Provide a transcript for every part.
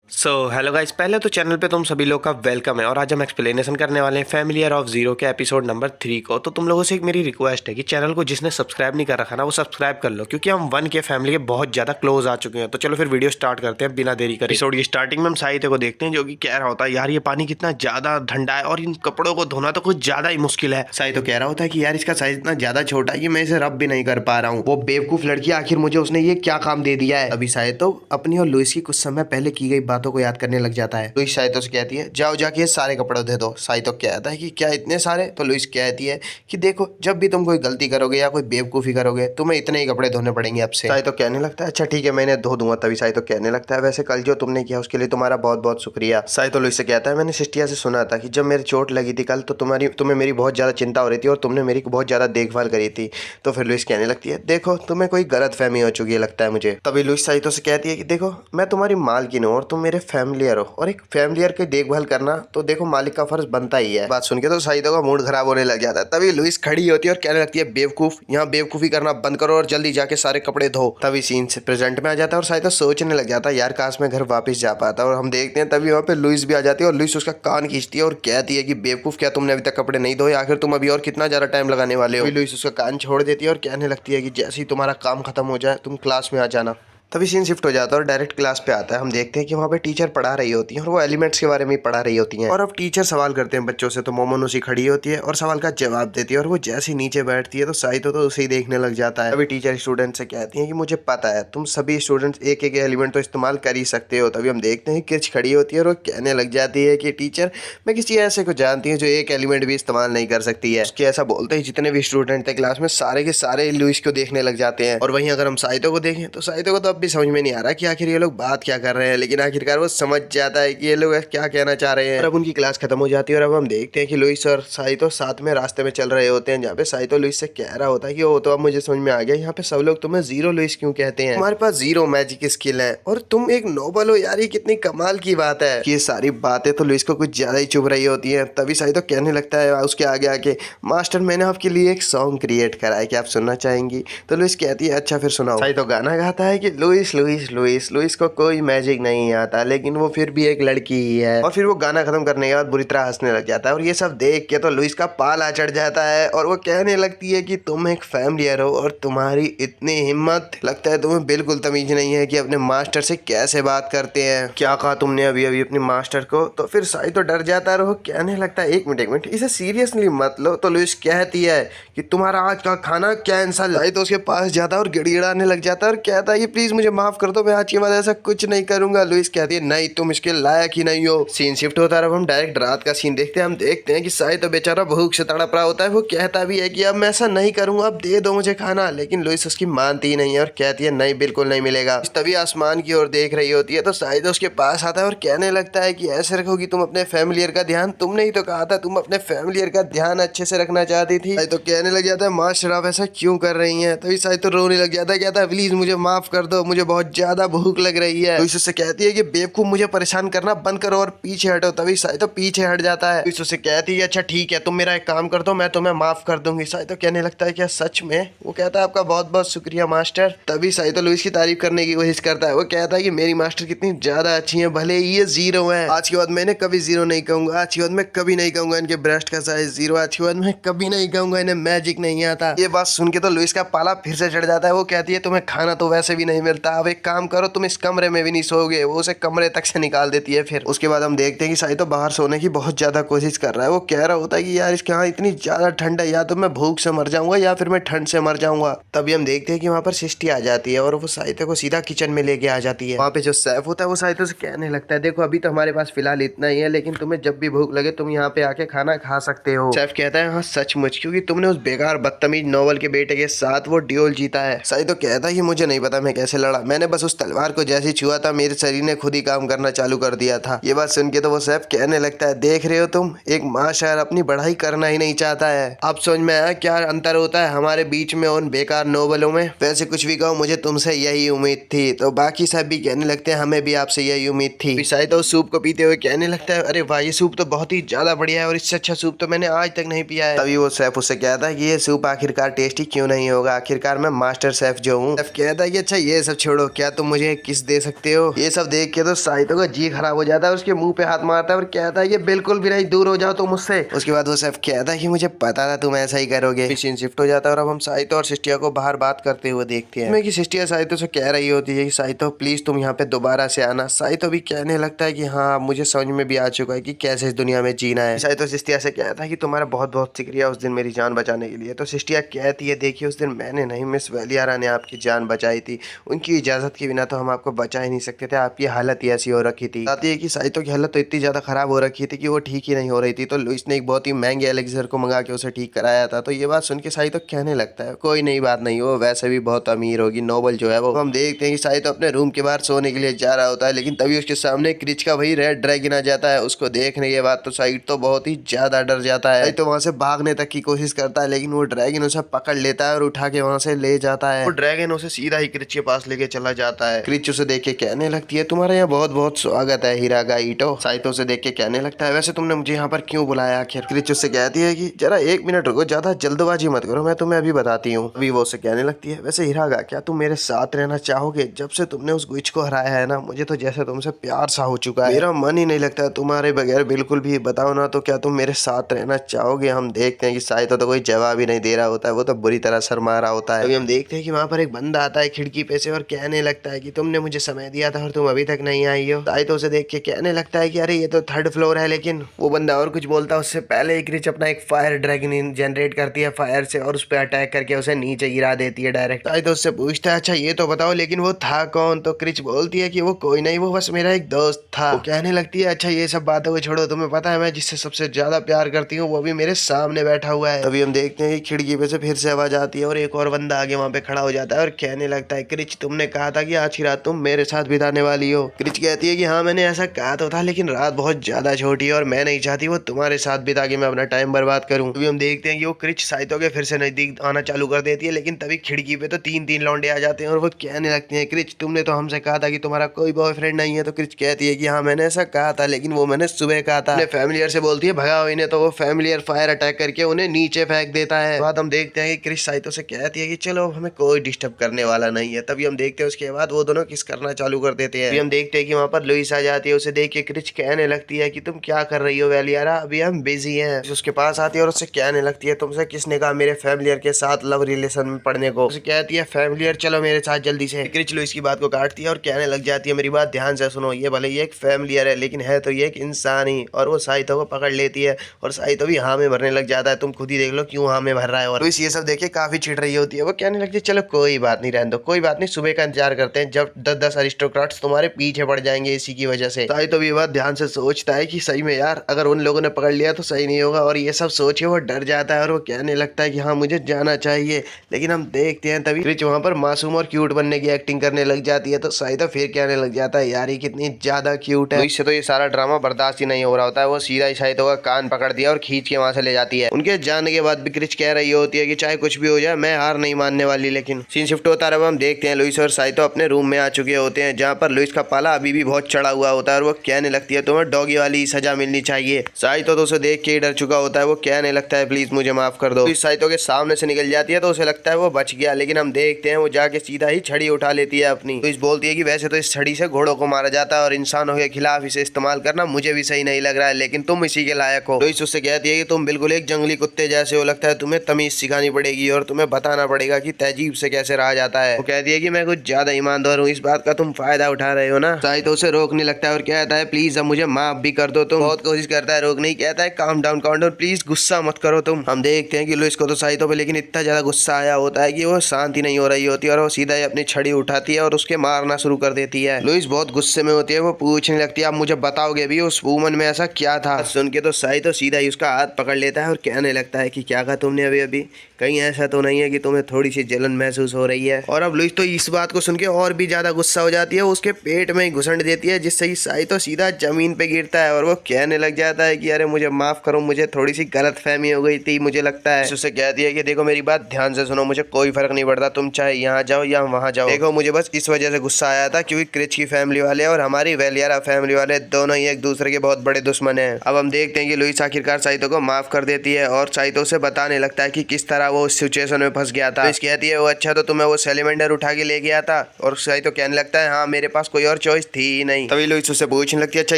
Hello guys, पहले तो channel पे तुम सभी लोग का वेलकम है और आज हम एक्सप्लेनेशन करने वाले हैं फैमिलियर ऑफ जीरो के एपिसोड नंबर 3 को। तो तुम लोगों से एक मेरी रिक्वेस्ट है कि चैनल को जिसने सब्सक्राइब नहीं कर रखा ना वो सब्सक्राइब कर लो, क्योंकि हम 1 के फैमिली के बहुत ज्यादा क्लोज आ चुके हैं। तो चलो फिर वीडियो स्टार्ट करते हैं बिना देरी करे। एपिसोड की स्टार्टिंग में हम साहित्य को देखते हैं जो कि कह रहा होता है, यार ये पानी कितना ज्यादा ठंडा है और इन कपड़ों को धोना तो कुछ ज्यादा ही मुश्किल है। साहित्य कह रहा होता है कि यार इसका साइज इतना ज्यादा छोटा है कि मैं इसे रब भी नहीं कर पा रहा हूँ। वो बेवकूफ लड़की आखिर मुझे उसने ये क्या काम दे दिया है। अभी साहित्य अपनी और लुइस की कुछ समय पहले की गई बातों को याद करने लग जाता है। लुइस साहित्य से कहती है, जाओ जाके ये सारे कपड़े दे दो। साहित्य कहता है कि क्या इतने सारे? तो लुइस कहती है कि देखो, जब भी तुम कोई गलती करोगे या कोई बेवकूफी करोगे तुम्हें इतने ही कपड़े धोने पड़ेंगे अब से। साहित्य कहने लगता है, अच्छा ठीक है मैं इन्हें धो दूंगा। तभी साहित्य कहने लगता है, वैसे कल जो तुमने किया उसके लिए तुम्हारा बहुत बहुत शुक्रिया। साहित्य लुइस से कहता है, मैंने सिस्टिया से सुना था कि जब मेरी चोट लगी थी कल तो तुम्हें मेरी बहुत ज्यादा चिंता हो रही थी और तुमने मेरी बहुत ज्यादा देखभाल करी थी। तो फिर लुइस कहने लगती है, देखो तुम्हें कोई गलत फहमी हो चुकी है लगता है मुझे। तभी लुइस साहित्य से कहती है कि देखो, मैं तुम्हारी मालकिन हूँ और तुम मेरे फैमिलियर हो और एक फैमिलियर की देखभाल करना तो देखो मालिक का फर्ज बनता ही है। बात सुन के तो साहित्य का मूड खराब होने लग जाता है। तभी लुइस खड़ी होती है और कहने लगती है, बेवकूफ, यहाँ बेवकूफी करना बंद करो और जल्दी जाके सारे कपड़े धो। तभी सीन से प्रेजेंट में आ जाता है और साहित्य सोचने लग जाता है, यार काश मैं घर वापस जा पाता। और हम देखते हैं तभी वहाँ पे लुइस भी आ जाती है और लुइस उसका कान खींचती है और कहती है कि बेवकूफ, क्या तुमने अभी तक कपड़े नहीं धोए? आखिर तुम अभी और कितना ज्यादा टाइम लगाने वाले हो? लुइस उसका कान छोड़ देती है और कहने लगती है कि जैसे ही तुम्हारा काम खत्म हो जाए तुम क्लास में आ जाना। तभी सीन शिफ्ट हो जाता है और डायरेक्ट क्लास पे आता है। हम देखते हैं कि वहाँ पे टीचर पढ़ा रही होती है और वो एलिमेंट्स के बारे में पढ़ा रही होती हैं। और अब टीचर सवाल करते हैं बच्चों से, तो मोमोनोसी खड़ी होती है और सवाल का जवाब देती है और वो जैसे ही नीचे बैठती है तो साहित्य तो उसे ही देखने लग जाता है। तभी टीचर स्टूडेंट से कहती है कि मुझे पता है तुम सभी स्टूडेंट्स एक एक एलिमेंट तो इस्तेमाल कर ही सकते हो। तभी हम देखते हैं किर्च खड़ी होती है और वो कहने लग जाती है कि टीचर, मैं किसी ऐसे को जानती हूँ जो एक एलिमेंट भी इस्तेमाल नहीं कर सकती है। उसके ऐसा बोलते ही जितने भी स्टूडेंट थे क्लास में सारे के सारे लुइस को देखने लग जाते हैं। और वहीं अगर हम साहित्य को देखें तो साहित्य को तो अब भी समझ में नहीं आ रहा कि आखिर ये लोग बात क्या कर रहे हैं, लेकिन आखिरकार वो समझ जाता है कि ये लोग क्या कहना चाह रहे हैं। और अब उनकी क्लास खत्म हो जाती है और अब हम देखते हैं कि लुइस और साहित्य साथ में रास्ते में चल रहे होते हैं, जहाँ पे साहित्य लुइस से कह रहा होता है कि वो तो अब मुझे समझ में आ गया, यहाँ पे सब लोग तुम्हें जीरो लुइस क्यों कहते हैं, तुम्हारे पास जीरो मैजिक स्किल है और तुम एक नोबल हो। यार ये कितनी कमाल की बात है। ये सारी बातें तो लुइस को कुछ ज्यादा ही चुभ रही होती है। तभी साहित्य कहने लगता है उसके आगे आके, मास्टर मैंने आपके लिए एक सॉन्ग क्रिएट करा है, क्या आप सुनना चाहेंगी? तो लुइस कहती है, अच्छा फिर सुनाओ। साहित्य गाना गाता है कि लुइस लुइस लुइस लुइस को कोई मैजिक नहीं आता लेकिन वो फिर भी एक लड़की ही है। और फिर वो गाना खत्म करने के बाद बुरी तरह हंसने लग जाता है और ये सब देख के तो लुइस का पाला चढ़ जाता है और वो कहने लगती है कि तुम एक फैमिलियर हो और तुम्हारी इतनी हिम्मत, लगता है तुम्हें बिल्कुल तमीज नहीं है कि अपने मास्टर से कैसे बात करते हैं। क्या कहा तुमने अभी अभी अपने मास्टर को? तो फिर साई तो डर जाता है और वो कहने लगता है, एक मिनट इसे सीरियसली मत लो। तो लुइस कहती है कि तुम्हारा आज का खाना कैंसल। साई तो उसके पास जाता है और गिड़गिड़ाने लग जाता है और कहता है कि प्लीज मुझे माफ कर दो, मैं आज के बाद ऐसा कुछ नहीं करूंगा। लुइस कहती है, नहीं तुम इसके लायक ही नहीं हो। सीन शिफ्ट होता है, अब हम डायरेक्ट रात का सीन देखते हैं। हम देखते हैं कि साई तो बेचारा भूख से तड़प रहा होता है। वो कहता भी है कि अब मैं ऐसा नहीं करूंगा, अब दे दो मुझे खाना। लेकिन लुइस उसकी मानती ही नहीं है और कहती है, नहीं बिल्कुल नहीं मिलेगा। तभी आसमान की ओर देख रही होती है तो साई तो उसके पास आता है और कहने लगता है कि ऐसे रखोगी तुम अपने फैमिलियर का ध्यान? तुमने ही तो कहा था तुम अपने फैमिलियर का ध्यान अच्छे से रखना चाहती थी। साई तो कहने लग जाता है, मास्टर आप ऐसा क्यों कर रही हैं? तभी साई तो रोने लग जाता है, कहता है प्लीज मुझे माफ कर दो, मुझे बहुत ज्यादा भूख लग रही है। लुइस उससे कहती है कि बेवकूफ मुझे परेशान करना बंद करो और पीछे हटो। तभी साई तो पीछे हट जाता है। लुइस उससे कहती है, अच्छा ठीक है तुम मेरा एक काम कर दो, मैं तुम्हें माफ कर दूंगी। साई तो कहने लगता है, क्या सच में? वो कहता है, आपका बहुत बहुत शुक्रिया मास्टर। तभी साई तो लुइस की तारीफ करने की कोशिश करता है। वो कहता है कि मेरी मास्टर कितनी ज्यादा अच्छी है, भले ये जीरो है, आज के बाद मैंने कभी जीरो नहीं कहूंगा, आज के बाद मैं कभी नहीं कहूंगा इनके ब्रेस्ट का साइज जीरो, आज के बाद मैं कभी नहीं कहूंगा इन्हें मैजिक नहीं आता। ये बात सुन के तो लुइस का पाला फिर से चढ़ जाता है। वो कहती है, तुम्हें खाना तो वैसे भी नहीं मिलता, अब एक काम करो तुम इस कमरे में भी नहीं सोओगे। वो उसे कमरे तक से निकाल देती है। फिर उसके बाद हम देखते हैं कि साई तो बाहर सोने की बहुत ज्यादा कोशिश कर रहा है। वो कह रहा होता है कि यार इसके यहाँ इतनी ज्यादा ठंड है, या तो मैं भूख से मर जाऊंगा या फिर मैं ठंड से मर जाऊंगा। तभी हम देखते हैं कि वहाँ पर सिस्टी आ जाती है और वो साहित्य को सीधा किचन में लेके आ जाती है। वहाँ पे जो शेफ होता है वो साहित्य से कहने लगता है, देखो अभी तो हमारे पास फिलहाल इतना ही है, लेकिन तुम्हें जब भी भूख लगे तुम यहाँ पे आके खाना खा सकते हो। शेफ कहता है, हाँ सचमुच, क्योंकि तुमने उस बेकार बदतमीज नोबल के बेटे के साथ वो ड्यूल जीता है। साहित्य कहता है कि मुझे नहीं पता मैं कैसे लड़ा, मैंने बस उस तलवार को जैसे छुआ था मेरे शरीर ने खुद ही काम करना चालू कर दिया था। ये बात सुन के तो वो शेफ कहने लगता है, देख रहे हो तुम, एक मास्टर अपनी पढ़ाई करना ही नहीं चाहता है। अब समझ में आया क्या अंतर होता है हमारे बीच में और बेकार नोबलों में। वैसे कुछ भी कहो, मुझे तुमसे यही उम्मीद थी। तो बाकी सब भी कहने लगते हैं, हमें भी आपसे यही उम्मीद थी। शायद तो सूप को पीते हुए कहने लगता है, अरे भाई ये सूप तो बहुत ही ज्यादा बढ़िया है और इससे अच्छा सूप तो मैंने आज तक नहीं पिया है। तभी वो शेफ उससे कहता है कि ये सूप आखिरकार टेस्टी क्यों नहीं होगा, आखिरकार मैं मास्टर शेफ जो हूँ। शेफ कहता है कि अच्छा ये सब छोड़ो, क्या तुम मुझे किस दे सकते हो? ये सब देख के तो साहितो का जी खराब हो जाता है, उसके मुंह पे हाथ मारता है और कहता है कि बिल्कुल भी नहीं, दूर हो जाओ तुम मुझसे। उसके बाद वो सब कहता है कि मुझे पता था तुम ऐसा ही करोगे। सीन शिफ्ट हो जाता है और अब हम साहितो और सिस्टिया को बाहर बात करते हुए देखते हैं कि सिस्टिया साहितो से कह रही होती है कि साहितो प्लीज तुम यहाँ पे दोबारा से आना। साहितो भी कहने लगता है कि हाँ मुझे समझ में भी आ चुका है कि कैसे इस दुनिया में जीना है। साहितो सिस्टिया से कहता है कि तुम्हारा बहुत बहुत शुक्रिया उस दिन मेरी जान बचाने के लिए। तो सिस्टिया कहती है देखिए उस दिन मैंने नहीं, मिस वलियारा ने आपकी जान बचाई थी, उनकी इजाजत के बिना तो हम आपको बचा ही नहीं सकते थे, आपकी हालत ही ऐसी हो रखी थी। बताती है कि साहितो की हालत तो इतनी ज्यादा खराब हो रखी थी कि वो ठीक ही नहीं हो रही थी, तो लुइस ने एक बहुत ही महंगे एलेक्सर को मंगा के उसे ठीक कराया था। तो ये बात सुन के साहितो कहने लगता है कोई नई बात नहीं, वो वैसे भी बहुत अमीर होगी, नोबल जो है वो। हम देखते हैं कि साहितो अपने रूम के बाहर सोने के लिए जा रहा होता है, लेकिन तभी उसके सामने क्रिच का वही रेड ड्रैगन आ जाता है। उसको देखने के बाद तो साहितो बहुत ही ज्यादा डर जाता है। तो वहां से भागने तक की कोशिश करता है, लेकिन वो ड्रैगन उसे पकड़ लेता है और उठा के वहां से ले जाता है। वो ड्रैगन उसे सीधा ही क्रिच के पास लेके चला जाता है। क्रिच उसे देख के कहने लगती है तुम्हारा यहाँ बहुत बहुत स्वागत है हिरागा ईटो। साहितो से देख के कहने लगता है वैसे तुमने मुझे यहाँ पर क्यों बुलाया आखिर? क्रिच उससे कहती है कि जरा 1 मिनट रुको, ज्यादा जल्दबाजी मत करो, मैं तुम्हें अभी बताती हूँ। अभी वो उससे कहने लगती है वैसे हिरागा क्या तुम मेरे साथ रहना चाहोगे? जब से तुमने उस गुइच को हराया है ना, मुझे तो जैसे तुमसे प्यार सा हो चुका है, मेरा मन ही नहीं लगता तुम्हारे बगैर बिल्कुल भी। बताओ ना तो क्या तुम मेरे साथ रहना चाहोगे? हम देखते हैं कि साहितो तो कोई जवाब ही नहीं दे रहा होता है, वो तो बुरी तरह शर्मा रहा होता है। अभी हम देखते हैं कि वहाँ पर एक बंदा आता है खिड़की पे से और कहने लगता है कि तुमने मुझे समय दिया था और तुम अभी तक नहीं आई हो। साहितो उसे देख के कहने लगता है कि अरे ये तो 3rd फ्लोर है, लेकिन वो बंदा और कुछ बोलता है उससे पहले ही क्रिच अपना एक फायर ड्रैगन जनरेट करती है फायर से और उस पर अटैक करके उसे नीचे गिरा देती है डायरेक्ट। साहितो उससे पूछता है अच्छा ये तो बताओ लेकिन वो था कौन? तो क्रिच बोलती है कि वो कोई नहीं, वो बस मेरा एक दोस्त था। वो कहने लगती है अच्छा ये सब बातों को छोड़ो, तुम्हें पता है मैं जिससे सबसे ज्यादा प्यार करती हूँ वो भी मेरे सामने बैठा हुआ है। तभी हम देखते हैं कि खिड़की पे से फिर से आवाज आती है और एक और बंदा आगे वहाँ पे खड़ा हो जाता है और कहने लगता है क्रिच तुमने कहा था कि आज की रात तुम मेरे साथ बिताने वाली हो। क्रिच कहती है कि हाँ मैंने ऐसा कहा तो था, लेकिन रात बहुत ज्यादा छोटी है और मैं नहीं चाहती वो तुम्हारे साथ बिता के मैं अपना टाइम बर्बाद करूँ। तभी हम देखते हैं कि वो क्रिच साहितो के फिर से नजदीक आना चालू कर देती है, लेकिन तभी खिड़की पे तो 3 लौंडे आ जाते हैं और वो कहने लगते हैं क्रिच तुमने तो हमसे कहा था कि तुम्हारा कोई बॉयफ्रेंड नहीं है। तो क्रिच कहती है कि हाँ मैंने ऐसा कहा था, लेकिन वो मैंने सुबह कहा था। फैमिलियर से बोलती है भगाओ इन्हें, तो वो फैमिलियर फायर अटैक करके उन्हें नीचे फेंक देता है। बाद हम देखते हैं कि क्रिच साहितो से कहती है कि चलो हमें कोई डिस्टर्ब करने वाला नहीं है। तभी हम देखते हैं उसके बाद वो दोनों किस करना चालू कर देते हैं। हम देखते हैं कि वहाँ पर लुइस आ जाती है, उसे देख के क्रिच कहने लगती है कि तुम क्या कर रही हो वलियारा, अभी हम बिजी हैं। उसके पास आती है और उससे कहने लगती है तुमसे किसने कहा मेरे फैमिलियर के साथ लव रिलेशन में पढ़ने को? उसे कहती है फैमिलियर चलो मेरे साथ जल्दी से। क्रिच लुइस की बात को काटती है और कहने लग जाती है मेरी बात ध्यान से सुनो, ये भले ये एक फैमिलियर है लेकिन है तो ये एक इंसान ही। और वो साहितो को पकड़ लेती है और साहितो भी हाँ में भरने लग जाता है, तुम खुद ही देख लो क्यों हाँ में भर रहा है। और लुइस ये सब देख के काफी चिढ़ रही होती है, वो कहने लगती है चलो कोई बात नहीं रहने दो, कोई बात नहीं, सुबह का इंतजार करते हैं जब 10 अरिस्टोक्रेट्स तुम्हारे पीछे पड़ जाएंगे इसी की वजह से। साहितो भी बात ध्यान से सोचता है कि सही में यार अगर उन लोगों ने पकड़ लिया तो सही नहीं होगा, और ये सब सोच के वो डर जाता है और वो कहने लगता है कि हाँ मुझे जाना चाहिए। लेकिन हम देखते हैं तभी क्रिच वहाँ पर मासूम और क्यूट बनने की एक्टिंग करने लग जाती है, तो साहितो फिर कहने लग जाता है यार ये कितनी ज्यादा क्यूट है। इससे तो ये सारा ड्रामा बर्दाश्त ही नहीं हो रहा होता है, वो सीधा ही साहितो का कान पकड़ दिया और खींच के वहां से ले जाती है। उनके जाने के बाद भी क्रिच कह रही होती है कि चाहे कुछ भी हो जाए मैं हार नहीं मानने वाली। लेकिन सीन शिफ्ट होता है, हम देखते हैं लुइस और साहितो अपने रूम में आ चुके होते हैं, जहाँ पर लुइस का पाला अभी भी बहुत चढ़ा हुआ होता है और वो कहने लगती है तुम्हें डॉगी वाली सजा मिलनी चाहिए। साहितो तो उसे देख के डर चुका होता है, वो कहने लगता है प्लीज मुझे माफ कर दो। साहितो के सामने से निकल जाती है तो उसे लगता है वो बच गया, लेकिन हम देखते हैं वो जाके सीधा ही छड़ी उठा लेती है अपनी। तो इस बोलती है कि वैसे तो इस छड़ी से घोड़ों को मारा जाता है और इंसानों के खिलाफ इसे इस्तेमाल करना मुझे भी सही नहीं लग रहा है, लेकिन तुम इसी के लायक हो। तो इस उससे कहती है कि तुम बिल्कुल एक जंगली कुत्ते जैसे हो, लगता है तुम्हें तमीज सिखानी पड़ेगी और तुम्हें बताना पड़ेगा कि तहजीब से कैसे रहा जाता है। वो कहती है कि मैं कुछ ज्यादा ईमानदार हूँ, इस बात का तुम फायदा उठा रहे हो ना। साहितो उसे रोकने लगता है और कहता है प्लीज अब मुझे माफ भी कर दो। तुम बहुत कोशिश करता है रोकने की, कहता है काम डाउन प्लीज गुस्सा मत करो तुम। हम देखते हैं कि लुइस को तो साहितो पे लेकिन इतना ज्यादा गुस्सा आया होता है कि वो शांति नहीं हो रही होती और वो सीधा ही अपनी छड़ी उठाती है और उसके मारना शुरू कर देती है। लुइस बहुत गुस्से में होती है, वो पूछने लगती है आप मुझे बताओगे भी उस वूमन में ऐसा क्या था? सुन के तो साहितो सीधा ही उसका हाथ पकड़ लेता है और कहने लगता है कि क्या कहा तुमने अभी अभी, कहीं ऐसा तो नहीं है कि तुम्हें थोड़ी सी जलन महसूस हो रही है? और अब लुइस तो इस बात को सुन के और भी ज्यादा गुस्सा हो जाती है, उसके पेट में ही घुसंड देती है जिससे ही साहितो सीधा जमीन पे गिरता है और वो कहने लग जाता है कि अरे मुझे माफ करो, मुझे थोड़ी सी गलतफहमी हो गई थी, मुझे लगता है। उससे कहती है कि देखो मेरी बात ध्यान से सुनो, मुझे कोई फर्क नहीं पड़ता, तुम चाहे यहाँ जाओ या वहाँ जाओ, देखो मुझे बस इस वजह से गुस्सा आया था क्योंकि क्रिच की फैमिली वाले और हमारी वलियारा फैमिली वाले दोनों ही एक दूसरे के बहुत बड़े दुश्मन हैं। अब हम देखते हैं कि लुइस आखिरकार साहितो को माफ कर देती है और साहितो से बताने लगता है कि किस तरह वो उस सिचुएशन में फंस गया था। लुइस कहती है वो अच्छा तो तुम्हें वो सेलिमेंडर उठा के ले ले गया था। और सही तो कहने लगता है हाँ मेरे पास कोई और चॉइस थी ही नहीं। तभी लुइस उससे पूछने लगती है अच्छा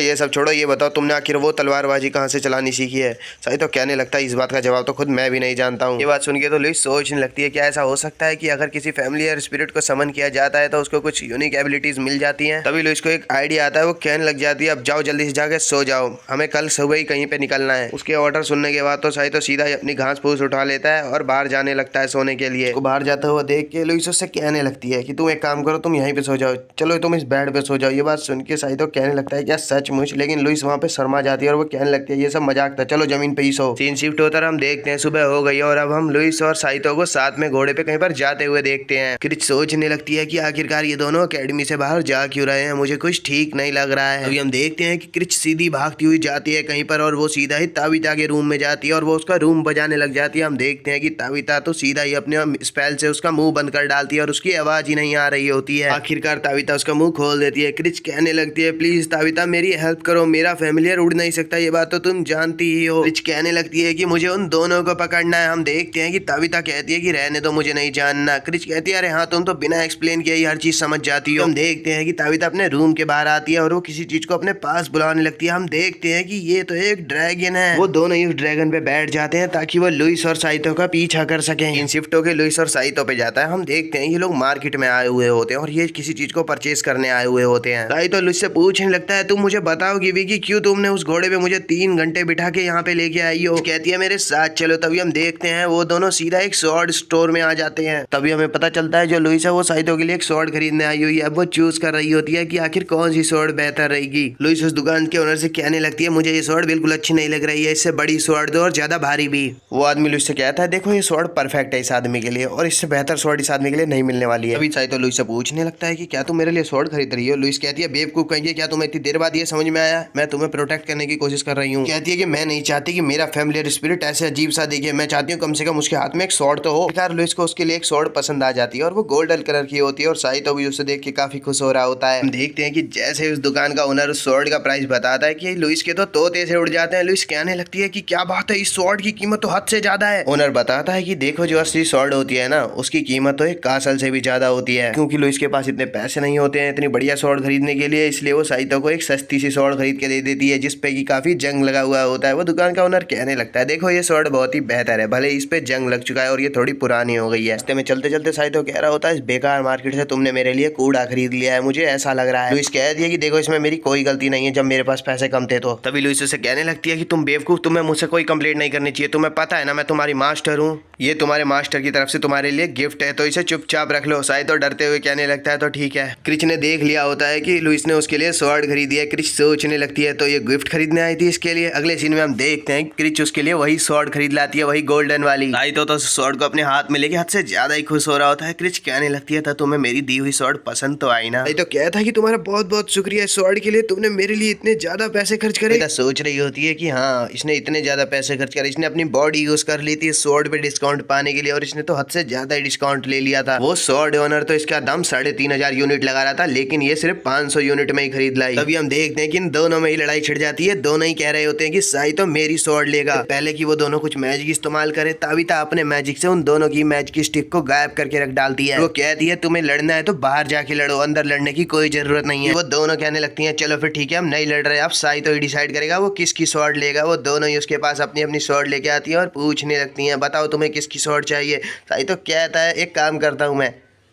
ये सब छोड़ो, ये बताओ तुमने आखिर वो तलवारबाजी कहाँ से चलानी सीखी है। सही तो कहने लगता है इस बात का जवाब तो खुद मैं भी नहीं जानता हूँ। ये बात सुन के तो लुइस सोचने लगती है क्या ऐसा हो सकता है कि अगर किसी फैमिलियर स्पिरिट को समन किया जाता है तो उसको कुछ यूनिक एबिलिटीज मिल जाती हैं। तभी लुइस को एक आइडिया आता है, वो कहने लग जाती है अब जाओ जल्दी से जाके सो जाओ, हमें कल सुबह ही कहीं पे निकलना है। उसके ऑर्डर सुनने के बाद तो सही तो सीधा ही अपनी घास फूस उठा लेता है और बाहर जाने लगता है सोने के लिए। तो बाहर जाता हुआ देख के लुइस उससे कहने लगती है कि तुम एक काम करो, तुम यहीं पे सो जाओ, चलो तुम इस बेड पे सो जाओ। ये बात सुन के सही तो कहने लगता है क्या सचमुच, लेकिन लुइस वहाँ पे शर्मा जाती है और वो कहने लगती है ये सब मजाक था, चलो जमीन पे ही सो। सीन शिफ्ट होता हम देखते हैं सुबह हो गई और अब हम लुइस और साइतो को साथ में घोड़े पे कहीं पर जाते हुए देखते हैं। क्रिच सोचने लगती है कि आखिरकार ये दोनों अकेडमी से बाहर जा क्यों रहे हैं, मुझे कुछ ठीक नहीं लग रहा है। अभी हम देखते हैं कि क्रिच सीधी भागती हुई जाती है कहीं पर और वो सीधा ही ताबिता के रूम में जाती है और वो उसका रूम बजाने लग जाती है। हम देखते हैं कि ताबिता तो सीधा ही अपने स्पेल से उसका मुंह बंद कर डालती है और उसकी आवाज ही नहीं आ रही होती है। आखिरकार ताबिता उसका मुंह खोल देती है। क्रिच कहने लगती है प्लीज ताबिता मेरी हेल्प करो, मेरा फैमिलियर उड़ नहीं सकता, ये बात तो तुम जानती ही हो। क्रिच कहने लगती है कि मुझे उन दोनों को पकड़ना है। हम देखते हैं कि ताबिता कहती है कि रहने दो, मुझे नहीं जानना। क्रिच कहती है अरे हाँ तुम तो बिना एक्सप्लेन किए ही हर चीज समझ जाती हो। हम देखते हैं कि ताबिता अपने रूम के बाहर आती है और वो किसी चीज को अपने पास बुलाने लगती है। हम देखते हैं कि ये तो एक ड्रैगन है। वो दोनों ही उस ड्रैगन पे बैठ जाते हैं ताकि वो लुइस और साइतो का पीछा कर सकें। इन शिफ्ट होकर लुइस और साइतो पे जाता है। हम देखते हैं ये लोग मार्केट में आए हुए होते हैं और ये किसी चीज को परचेज करने आए हुए होते हैं। साइतो लुइस से पूछने लगता है तुम मुझे बताओ गिवी कि क्यों तुमने उस घोड़े पे मुझे 3 घंटे बिठा के यहाँ पे लेके आई हो। कहती है मेरे साथ चलो। तभी हम देखते हैं वो दोनों सीधा एक स्वॉर्ड स्टोर में आ जाते हैं। तभी हमें पता चलता है जो लुइस है वो साइतो के लिए एक स्वॉर्ड खरीदने आई हुई है। अब वो चूज कर रही होती है कि आखिर कौन सी स्वॉर्ड बेहतर रहेगी। लुइस उस दुकान के ओनर से कहने लगती है मुझे ये स्वॉर्ड बिल्कुल अच्छी नहीं लग रही है, इससे बड़ी स्वॉर्ड दो और ज्यादा भारी भी। वो आदमी लुइस से कहता है देखो ये स्वॉर्ड परफेक्ट है इस आदमी के लिए और इससे बेहतर स्वॉर्ड इस आदमी के लिए नहीं मिलने वाली है। अभी साइतो लुइस से पूछने लगता है कि क्या तुम मेरे लिए स्वॉर्ड खरीद रही हो। लुइस कहती है बेवकूफ कहिए, क्या तुम्हें इतनी देर बाद ये समझ में आया, मैं तुम्हें प्रोटेक्ट करने की कोशिश कर रही हूँ। कहती है कि मैं नहीं चाहती कि मेरा फैमिलियर स्पिरिट ऐसे अजीब सा दिखे, मैं चाहती हूँ कम से कम उसके हाथ में एक स्वॉर्ड तो हो। लुइस को उसके लिए एक स्वॉर्ड पसंद आ जाती है और वो गोल्डन कलर की होती है और साइतो भी उसे देख के काफी खुश हो रहा होता है। हम देखते हैं कि जैसे उस दुकान का ओनर उस स्वॉर्ड का प्राइस बताता है कि लुइस के तो तोते से उड़ जाते हैं। लुइस कहने लगती है कि क्या बात है, इस स्वॉर्ड की कीमत तो हद से ज्यादा है। ओनर बताता है कि देखो जो असली स्वॉर्ड होती है ना उसकी कीमत तो एक कासल से भी ज्यादा होती है, क्योंकि लुइस के पास इतने पैसे नहीं होते हैं इतनी बढ़िया स्वॉर्ड खरीदने के लिए, इसलिए वो साइतो को एक सस्ती सी स्वॉर्ड खरीद के दे देती है जिसपे की काफी जंग लगा हुआ होता है। वो दुकान का ओनर कहने लगता है देखो ये स्वॉर्ड बहुत ही बेहतर है, भले इस पे जंग लग चुका है और ये थोड़ी पुरानी हो गई है। रास्ते में चलते चलते साइतो कह रहा होता है इस बेकार मार्केट से तुमने मेरे लिए कूड़ा खरीद लिया है, मुझे ऐसा लग रहा है। लुइस कह दिया कि देखो इसमें मेरी कोई गलती नहीं है, जब मेरे पास पैसे कम थे तो। तभी लुइस उसे कहने लगती है कि तुम बेवकूफ, तुम्हें मुझसे कोई कंप्लेंट नहीं करनी चाहिए, तुम्हें पता है ना मैं तुम्हारी मास्टर हूँ, ये तुम्हारे मास्टर की तरफ से तुम्हारे लिए गिफ्ट है तो इसे चुपचाप रख लो। साइतो डरते हुए कहने लगता है तो ठीक है। क्रिच ने देख लिया होता है कि लुइस ने उसके लिए स्वॉर्ड खरीदी है। क्रिच सोचने लगती है तो ये गिफ्ट खरीदने आई थी इसके लिए। अगले सीन में हम देखते हैं क्रिच उसके लिए वही स्वॉर्ड खरीद लाती है, वही गोल्डन वाली। साइतो तो स्वॉर्ड को अपने हाथ में लेके हद से ज्यादा ही खुश हो रहा होता है। क्रिच कहने लगती है तुम्हें मेरी दी हुई स्वॉर्ड पसंद तो आई ना। तो कहता है कि तुम्हारा बहुत बहुत शुक्रिया इस स्वॉर्ड के लिए, तुमने मेरे लिए इतने ज्यादा पैसे खर्च करे। सोच रही होती है कि हाँ इसने इतने ज्यादा पैसे खर्च करे, इसने अपनी बॉडी यूज कर ली थी स्वॉर्ड पे डिस्काउंट पाने के लिए और इसने तो हद से ज्यादा ही डिस्काउंट ले लिया था। वो स्वॉर्ड ओनर तो इसका दाम 3500 यूनिट लगा रहा था लेकिन ये सिर्फ 500 यूनिट में ही खरीद लाई। तभी हम देखते हैं कि इन दोनों में ही लड़ाई छिड़ जाती है। दोनों ही कह रहे होते हैं कि साइतो मेरी स्वॉर्ड लेगा। पहले की वो दोनों कुछ मैजिक इस्तेमाल करे, ताबिता अपने मैजिक से उन दोनों की मैजिक स्टिक को गायब करके रख डालती है। वो कहती है तुम्हें लड़ना है तो बाहर जाके लड़ो, अंदर लड़ने की कोई जरूरत नहीं है। वो दोनों कहने लगती हैं चलो फिर ठीक है हम नहीं लड़ रहे, अब साइतो ही डिसाइड करेगा वो किसकी स्वॉर्ड लेगा। वो दोनों ही उसके पास अपनी अपनी स्वॉर्ड लेके आती है और पूछने लगती हैं बताओ तुम्हें किसकी स्वॉर्ड चाहिए। साइतो कहता है एक काम करता हूँ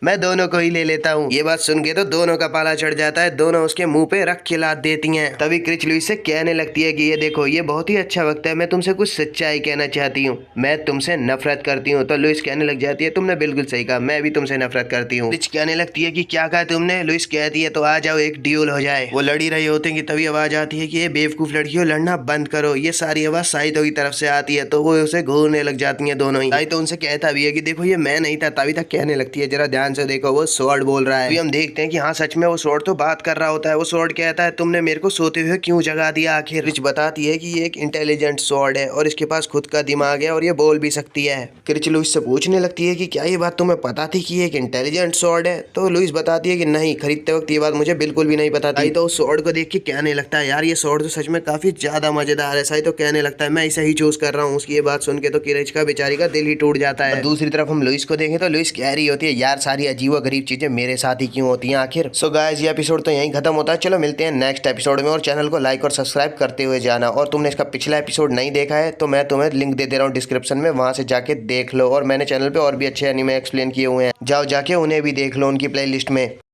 मैं दोनों को ही ले लेता हूँ। ये बात सुन के तो दोनों का पाला चढ़ जाता है, दोनों उसके मुंह पे रख के लात देती हैं। तभी क्रिच लुइस से कहने लगती है कि ये देखो ये बहुत ही अच्छा वक्त है, मैं तुमसे कुछ सच्चाई कहना चाहती हूँ, मैं तुमसे नफरत करती हूँ। तो लुइस कहने लग जाती है तुमने बिल्कुल सही कहा, मैं भी तुमसे नफरत करती हूँ। क्रिच कहने लगती है कि क्या कहा तुमने। लुइस कहती है तो आ जाओ एक ड्यूल हो जाए। वो लड़ी रही होते हैं कि तभी आवाज आती है कि ये बेवकूफ लड़कियों लड़ना बंद करो। ये सारी आवाज साइतो की तरफ से आती है तो वो उसे घूरने लग जाती है दोनों ही। साइतो उनसे कहता भी है कि देखो ये मैं नहीं था। तभी तक कहने लगती है जरा ध्यान से देखो वो स्वॉर्ड बोल रहा है। अभी हम देखते हैं कि हाँ सच में वो स्वॉर्ड तो बात कर रहा होता है। वो स्वॉर्ड कहता है तुमने मेरे को सोते हुए क्यों जगा दिया आखिर। क्रिच बताती है कि ये एक इंटेलिजेंट स्वॉर्ड है और इसके पास खुद का दिमाग है और ये बोल भी सकती है। क्रिच लुइस से पूछने लगती है कि क्या ये बात तुम्हें पता थी कि ये एक इंटेलिजेंट स्वॉर्ड है। तो लुइस बताती है कि नहीं, खरीदते वक्त ये बात मुझे बिल्कुल भी नहीं पता थी। तो उस स्वॉर्ड को देख के कहने लगता है यार ये स्वॉर्ड तो सच में काफी ज्यादा मजेदार है। सही तो कहने लगता है मैं इसे ही चूज कर रहा हूँ। उसकी ये बात सुन के तो क्रिच का बेचारी का दिल ही टूट जाता है। दूसरी तरफ हम लुइस को देखें तो लुइस कह रही होती है यार सारी अजीब गरीब चीजें मेरे साथ ही क्यों होती हैं आखिर। सो गाइस ये एपिसोड तो यहीं खत्म होता है। चलो मिलते हैं नेक्स्ट एपिसोड में, और चैनल को लाइक और सब्सक्राइब करते हुए जाना। और तुमने इसका पिछला एपिसोड नहीं देखा है तो मैं तुम्हें लिंक दे रहा हूँ डिस्क्रिप्शन में, वहां से जाके देख लो। और मैंने चैनल पे और भी अच्छे एनीमे एक्सप्लेन किए हुए हैं, जाओ जाके उन्हें भी देख लो उनकी प्लेलिस्ट में।